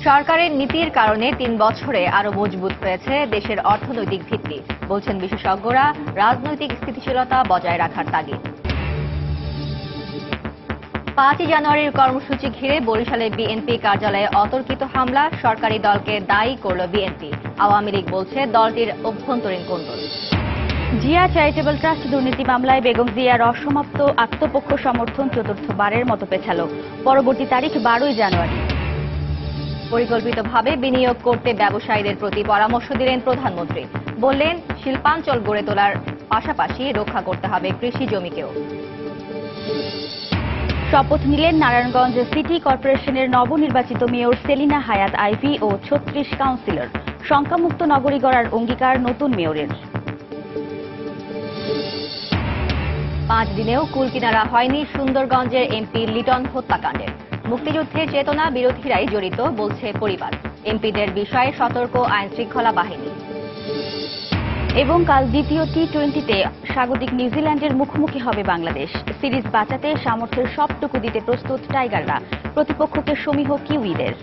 সরকারের নীতির কারণে ৩ বছরে আরো মজবুত হয়েছে দেশের অর্থনৈতিক ভিত্তি, বলছেন বিশেষজ্ঞরা। রাজনৈতিক স্থিতিশীলতা বজায় রাখার তাগিদ। ৫ই জানুয়ারির কর্মসূচি ঘিরে বরিশালে বিএনপি কার্যালয়ে অতর্কিত হামলা, সরকারি দলকে দায়ী করল বিএনপি। আওয়ামী লীগ বলছে দলটির অভ্যন্তরীণ কোন্দল। জিয়া চ্যারিটেবল ট্রাস্ট দুর্নীতি মামলায় বেগম জিয়ার অসমাপ্ত আত্মপক্ষ সমর্থন চতুর্থবারের মতো পেছাল। পরবর্তী তারিখ ১২ই জানুয়ারি। পরিকল্পিতভাবে বিনিয়োগ করতে ব্যবসায়ীদের প্রতি পরামর্শ দিলেন প্রধানমন্ত্রী। বললেন, শিল্পাঞ্চল গড়ে তোলার পাশাপাশি রক্ষা করতে হবে কৃষি জমিকেও। শপথ নিলেন নারায়ণগঞ্জ সিটি কর্পোরেশনের নবনির্বাচিত মেয়র সেলিনা হায়াৎ আইভী ও ৩৬ কাউন্সিলর। শঙ্কামুক্ত নগরী গড়ার অঙ্গীকার নতুন মেয়রের। ৫ দিনেও কুলকিনারা হয়নি সুন্দরগঞ্জের এমপি লিটন হত্যাকাণ্ডের। মুক্তিযুদ্ধের চেতনা বিরোধীরাই জড়িত বলছে পরিবার। এমপিদের বিষয়ে সতর্ক আইন শৃঙ্খলা বাহিনী। এবং কাল দ্বিতীয় টি-20তে স্বাগতিক নিউজিল্যান্ডের মুখোমুখি হবে বাংলাদেশ। সিরিজ বাঁচাতে সামর্থ্যের সবটুকু দিতে প্রস্তুত টাইগাররা, প্রতিপক্ষকে সমীহ কিউইদের।